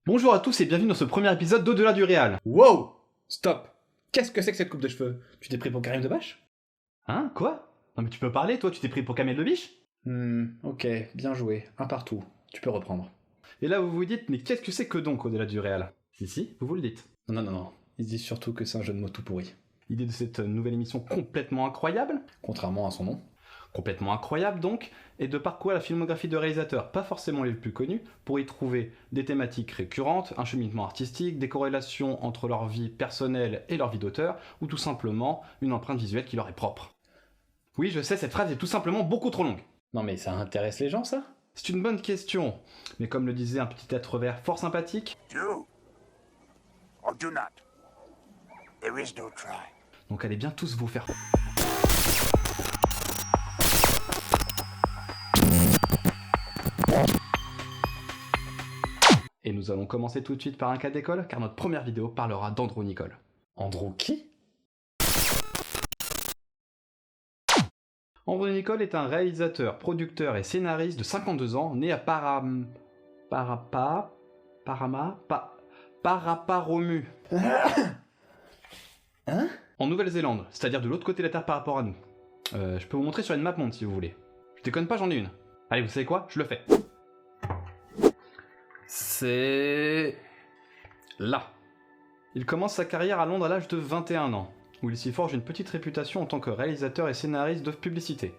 Bonjour à tous et bienvenue dans ce premier épisode d'Au-delà du réal. Wow! Stop! Qu'est-ce que c'est que cette coupe de cheveux? Tu t'es pris pour Karim Debache? Hein? Quoi? Non mais tu peux parler, toi, tu t'es pris pour Kamel Lebiche? Ok, bien joué. Un partout. Tu peux reprendre. Et là vous vous dites, mais qu'est-ce que c'est que donc Au-delà du réal? Si, vous le dites. Non. Ils disent surtout que c'est un jeu de mots tout pourri. L'idée de cette nouvelle émission complètement incroyable, Contrairement à son nom. complètement incroyable donc, est de parcourir la filmographie de réalisateurs, pas forcément les plus connus, pour y trouver des thématiques récurrentes, un cheminement artistique, des corrélations entre leur vie personnelle et leur vie d'auteur, ou tout simplement une empreinte visuelle qui leur est propre. Oui, je sais, cette phrase est tout simplement beaucoup trop longue. Non mais ça intéresse les gens, ça? C'est une bonne question, mais comme le disait un petit être vert fort sympathique, Do or do not. There is no try. donc allez bien tous vous faire... Et nous allons commencer tout de suite par un cas d'école, car notre première vidéo parlera d'Andrew Niccol. Andrew qui? Andrew Niccol est un réalisateur, producteur et scénariste de 52 ans, né à Paraparomu. Hein? En Nouvelle-Zélande, c'est-à-dire de l'autre côté de la Terre par rapport à nous. Je peux vous montrer sur une map monde si vous voulez. Je déconne pas, j'en ai une. Allez, vous savez quoi? Je le fais. C'est... là. Il commence sa carrière à Londres à l'âge de 21 ans, où il s'y forge une petite réputation en tant que réalisateur et scénariste de publicité.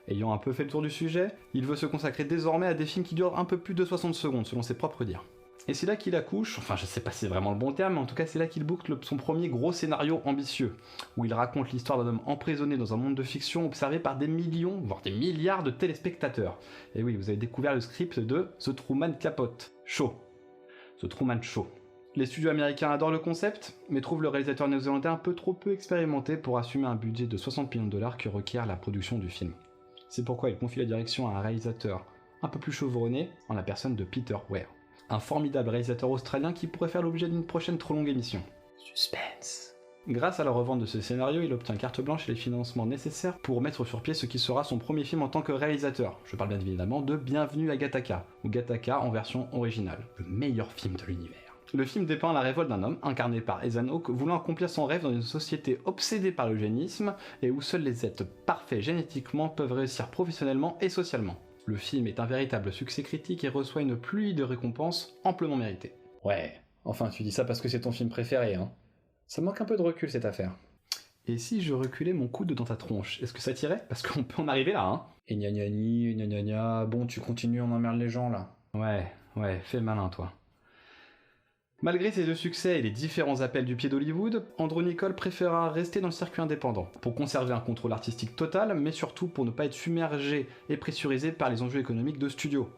Ayant un peu fait le tour du sujet, il veut se consacrer désormais à des films qui durent un peu plus de 60 secondes, selon ses propres dires. Et c'est là qu'il accouche, enfin je sais pas si c'est vraiment le bon terme, mais en tout cas c'est là qu'il boucle son premier gros scénario ambitieux, où il raconte l'histoire d'un homme emprisonné dans un monde de fiction observé par des millions, voire des milliards de téléspectateurs. Et oui, vous avez découvert le script de The Truman Capote Show. The Truman Show. Les studios américains adorent le concept, mais trouvent le réalisateur néo-zélandais un peu trop peu expérimenté pour assumer un budget de 60 millions de dollars que requiert la production du film. C'est pourquoi il confie la direction à un réalisateur un peu plus chevronné, en la personne de Peter Weir. Un formidable réalisateur australien qui pourrait faire l'objet d'une prochaine trop longue émission. Suspense. Grâce à la revente de ce scénario, il obtient carte blanche et les financements nécessaires pour mettre sur pied ce qui sera son premier film en tant que réalisateur. Je parle bien évidemment de Bienvenue à Gattaca, ou Gattaca en version originale, le meilleur film de l'univers. Le film dépeint la révolte d'un homme, incarné par Ethan Hawke, voulant accomplir son rêve dans une société obsédée par l'eugénisme et où seuls les êtres parfaits génétiquement peuvent réussir professionnellement et socialement. Le film est un véritable succès critique et reçoit une pluie de récompenses amplement méritées. Ouais, enfin tu dis ça parce que c'est ton film préféré, hein. Ça manque un peu de recul cette affaire. Et si je reculais mon coude dans ta tronche, est-ce que ça t'irait? Parce qu'on peut en arriver là, hein. Et gna gna ni, gna gna gna, bon tu continues, on emmerde les gens là. Ouais, fais le malin toi. Malgré ses deux succès et les différents appels du pied d'Hollywood, Andrew Niccol préféra rester dans le circuit indépendant, pour conserver un contrôle artistique total, mais surtout pour ne pas être submergé et pressurisé par les enjeux économiques de studio.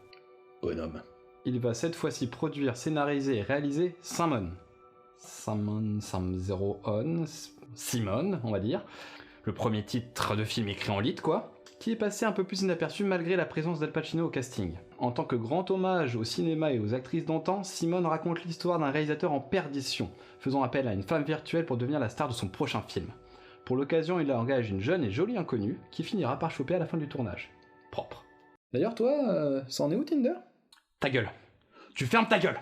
Bonhomme. Il va cette fois-ci produire, scénariser et réaliser Simon, on va dire, le premier titre de film écrit en lit quoi, qui est passé un peu plus inaperçu malgré la présence d'Al Pacino au casting. En tant que grand hommage au cinéma et aux actrices d'antan, Simone raconte l'histoire d'un réalisateur en perdition, faisant appel à une femme virtuelle pour devenir la star de son prochain film. Pour l'occasion, il engage une jeune et jolie inconnue, qui finira par choper à la fin du tournage. Propre. D'ailleurs toi, ça en est où Tinder? Ta gueule. Tu fermes ta gueule.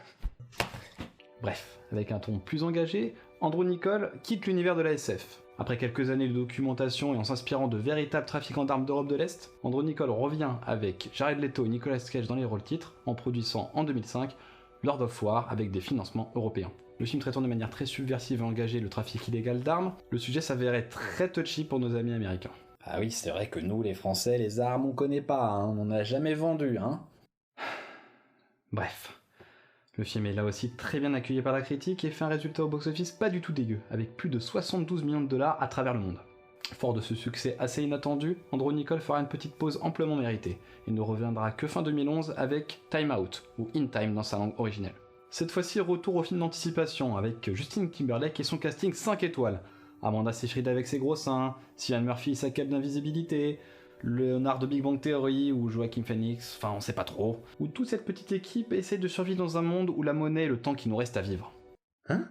Bref, avec un ton plus engagé, Andrew Niccol quitte l'univers de la SF. Après quelques années de documentation et en s'inspirant de véritables trafiquants d'armes d'Europe de l'Est, Andrew Niccol revient avec Jared Leto et Nicolas Cage dans les rôles titres, en produisant en 2005 Lord of War avec des financements européens. Le film traitant de manière très subversive et engagée le trafic illégal d'armes, le sujet s'avérait très touchy pour nos amis américains. Ah oui, c'est vrai que nous les Français, les armes on connaît pas, hein, on n'en a jamais vendu, hein. Bref. Le film est là aussi très bien accueilli par la critique et fait un résultat au box-office pas du tout dégueu, avec plus de 72 millions de dollars à travers le monde. Fort de ce succès assez inattendu, Andrew Niccol fera une petite pause amplement méritée, et ne reviendra que fin 2011 avec Time Out, ou In Time dans sa langue originelle. Cette fois-ci, retour au film d'anticipation, avec Justin Timberlake et son casting 5 étoiles, Amanda Seyfried avec ses gros seins, Cillian Murphy et sa cape d'invisibilité, Leonard de Big Bang Theory ou Joaquin Phoenix, enfin on sait pas trop, où toute cette petite équipe essaie de survivre dans un monde où la monnaie est le temps qui nous reste à vivre. Hein?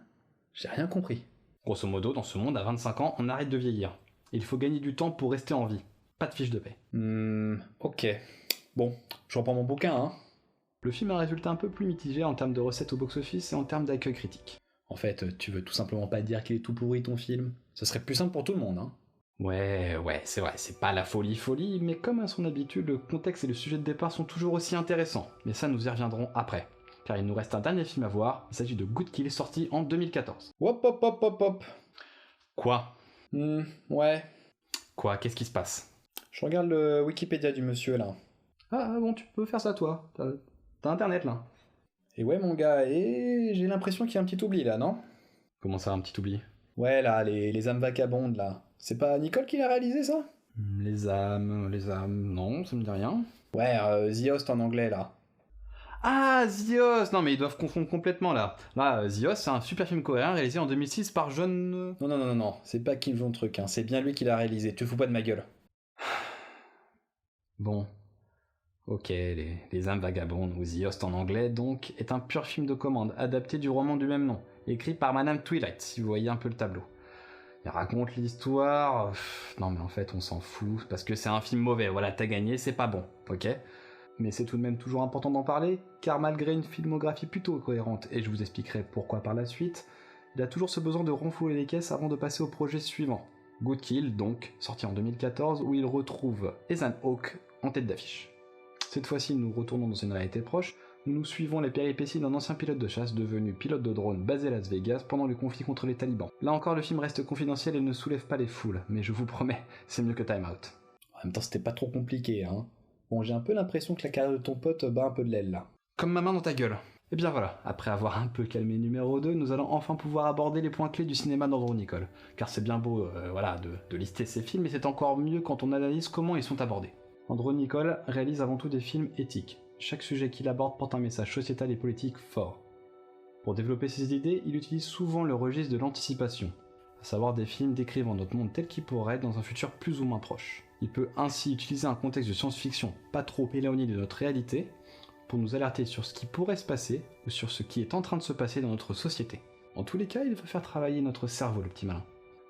J'ai rien compris. Grosso modo, dans ce monde, à 25 ans, on arrête de vieillir. Et il faut gagner du temps pour rester en vie. Pas de fiche de paie. Ok. Bon, je reprends mon bouquin, hein. Le film a un résultat un peu plus mitigé en termes de recettes au box-office et en termes d'accueil critique. En fait, tu veux tout simplement pas dire qu'il est tout pourri ton film? Ce serait plus simple pour tout le monde, hein. Ouais, c'est vrai, c'est pas la folie, mais comme à son habitude, le contexte et le sujet de départ sont toujours aussi intéressants. Mais ça, nous y reviendrons après. Car il nous reste un dernier film à voir, il s'agit de Good Kill, sorti en 2014. Hop hop hop hop hop. Quoi? Ouais. Quoi? Qu'est-ce qui se passe? Je regarde le Wikipédia du monsieur, là. Ah bon, tu peux faire ça toi. T'as internet là. Et ouais, mon gars, et j'ai l'impression qu'il y a un petit oubli, là, non? Comment ça, un petit oubli? Ouais, là, les âmes vagabondes, là. C'est pas Nicole qui l'a réalisé, ça? Les âmes, non, ça me dit rien. Ouais, The Host en anglais, là. Ah, The Host! Non mais ils doivent confondre complètement là. Là, The Host, c'est un super film coréen réalisé en 2006 par John... Non, c'est pas Kim Jong-truc, hein. C'est bien lui qui l'a réalisé, tu fous pas de ma gueule. Bon. Ok, les âmes vagabondes, ou The Host en anglais, donc, est un pur film de commande, adapté du roman du même nom, écrit par Madame Twilight, si vous voyez un peu le tableau. Il raconte l'histoire... Non mais en fait, on s'en fout, parce que c'est un film mauvais, voilà, t'as gagné, c'est pas bon, ok? Mais c'est tout de même toujours important d'en parler, car malgré une filmographie plutôt cohérente, et je vous expliquerai pourquoi par la suite, il a toujours ce besoin de renflouer les caisses avant de passer au projet suivant. Good Kill, donc, sorti en 2014, où il retrouve Ethan Hawke en tête d'affiche. Cette fois-ci, nous retournons dans une réalité proche, où nous suivons les péripéties d'un ancien pilote de chasse devenu pilote de drone basé à Las Vegas pendant le conflit contre les talibans. Là encore, le film reste confidentiel et ne soulève pas les foules, mais je vous promets, c'est mieux que Time Out. En même temps, c'était pas trop compliqué, hein. Bon, j'ai un peu l'impression que la carrière de ton pote bat un peu de l'aile, là. Comme ma main dans ta gueule. Et bien voilà, après avoir un peu calmé numéro 2, nous allons enfin pouvoir aborder les points clés du cinéma d'Andrew Niccol. Car c'est bien beau de lister ses films, mais c'est encore mieux quand on analyse comment ils sont abordés. Andrew Niccol réalise avant tout des films éthiques. Chaque sujet qu'il aborde porte un message sociétal et politique fort. Pour développer ses idées, il utilise souvent le registre de l'anticipation, à savoir des films décrivant notre monde tel qu'il pourrait être dans un futur plus ou moins proche. Il peut ainsi utiliser un contexte de science-fiction pas trop éloigné de notre réalité, pour nous alerter sur ce qui pourrait se passer ou sur ce qui est en train de se passer dans notre société. En tous les cas, il veut faire travailler notre cerveau, le petit malin.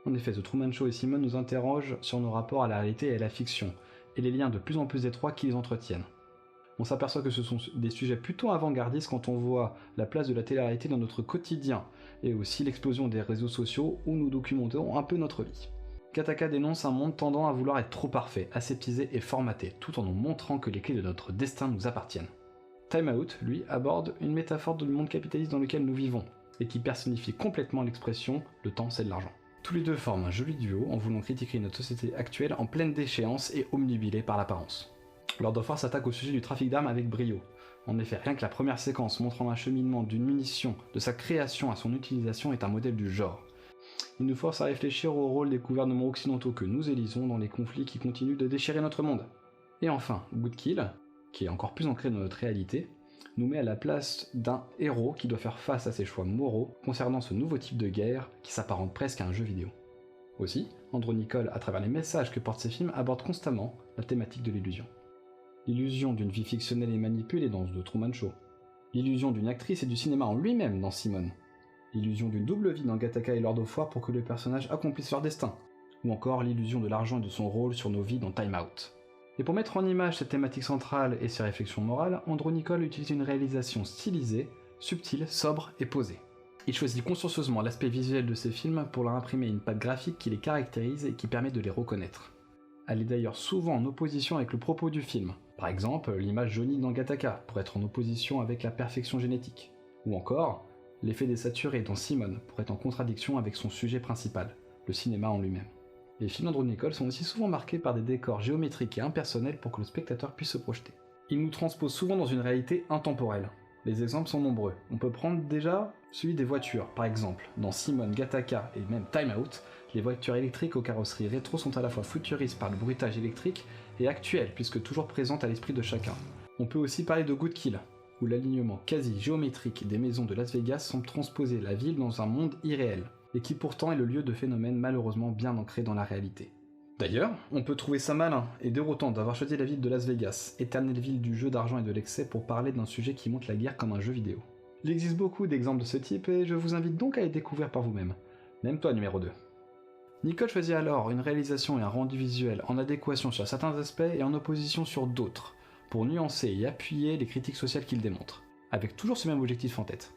En effet, The Truman Show et Simon nous interrogent sur nos rapports à la réalité et à la fiction, et les liens de plus en plus étroits qu'ils entretiennent. On s'aperçoit que ce sont des sujets plutôt avant-gardistes quand on voit la place de la télé-réalité dans notre quotidien, et aussi l'explosion des réseaux sociaux où nous documentons un peu notre vie. Gattaca dénonce un monde tendant à vouloir être trop parfait, aseptisé et formaté, tout en nous montrant que les clés de notre destin nous appartiennent. Time Out, lui, aborde une métaphore du monde capitaliste dans lequel nous vivons, et qui personnifie complètement l'expression « le temps c'est de l'argent ». Tous les deux forment un joli duo en voulant critiquer notre société actuelle en pleine déchéance et omnubilée par l'apparence. Lord of War s'attaque au sujet du trafic d'armes avec brio. En effet, rien que la première séquence montrant l'acheminement d'une munition, de sa création à son utilisation est un modèle du genre. Il nous force à réfléchir au rôle des gouvernements occidentaux que nous élisons dans les conflits qui continuent de déchirer notre monde. Et enfin, Good Kill, qui est encore plus ancré dans notre réalité, nous met à la place d'un héros qui doit faire face à ses choix moraux concernant ce nouveau type de guerre qui s'apparente presque à un jeu vidéo. Aussi, Andrew Niccol, à travers les messages que portent ses films, aborde constamment la thématique de l'illusion. L'illusion d'une vie fictionnelle et manipulée dans The Truman Show. L'illusion d'une actrice et du cinéma en lui-même dans Simone. L'illusion d'une double vie dans Gattaca et Lord of War pour que le personnage accomplisse leur destin. Ou encore l'illusion de l'argent et de son rôle sur nos vies dans Time Out. Et pour mettre en image cette thématique centrale et ses réflexions morales, Andrew Niccol utilise une réalisation stylisée, subtile, sobre et posée. Il choisit consciencieusement l'aspect visuel de ses films pour leur imprimer une patte graphique qui les caractérise et qui permet de les reconnaître. Elle est d'ailleurs souvent en opposition avec le propos du film. Par exemple, l'image jaunie dans Gattaca pour être en opposition avec la perfection génétique. Ou encore, l'effet désaturé dans Simone pour être en contradiction avec son sujet principal, le cinéma en lui-même. Les films d'Andrew Niccol sont aussi souvent marqués par des décors géométriques et impersonnels pour que le spectateur puisse se projeter. Ils nous transposent souvent dans une réalité intemporelle. Les exemples sont nombreux. On peut prendre déjà celui des voitures, par exemple. Dans Simone, Gattaca et même Time Out, les voitures électriques aux carrosseries rétro sont à la fois futuristes par le bruitage électrique et actuelles puisque toujours présentes à l'esprit de chacun. On peut aussi parler de Good Kill, où l'alignement quasi géométrique des maisons de Las Vegas semble transposer la ville dans un monde irréel, et qui pourtant est le lieu de phénomènes malheureusement bien ancrés dans la réalité. D'ailleurs, on peut trouver ça malin et déroutant d'avoir choisi la ville de Las Vegas, éternelle ville du jeu d'argent et de l'excès, pour parler d'un sujet qui montre la guerre comme un jeu vidéo. Il existe beaucoup d'exemples de ce type et je vous invite donc à les découvrir par vous-même. Même toi, numéro 2. Niccol choisit alors une réalisation et un rendu visuel en adéquation sur certains aspects et en opposition sur d'autres, pour nuancer et appuyer les critiques sociales qu'il démontre, avec toujours ce même objectif en tête,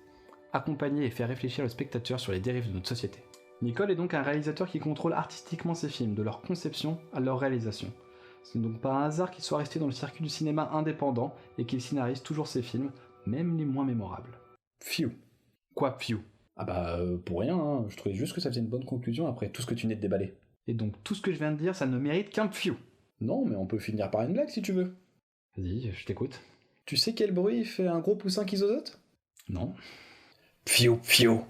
accompagner et faire réfléchir le spectateur sur les dérives de notre société. Nicole est donc un réalisateur qui contrôle artistiquement ses films, de leur conception à leur réalisation. Ce n'est donc pas un hasard qu'il soit resté dans le circuit du cinéma indépendant et qu'il scénarise toujours ses films, même les moins mémorables. Pfiou. Quoi, Fiu? Ah bah, pour rien, hein. Je trouvais juste que ça faisait une bonne conclusion après tout ce que tu venais de déballer. Et donc tout ce que je viens de dire, ça ne mérite qu'un Fiu. Non, mais on peut finir par une blague si tu veux. Vas-y, je t'écoute. Tu sais quel bruit fait un gros poussin qui zozote? Non. Pfiou, pfiou.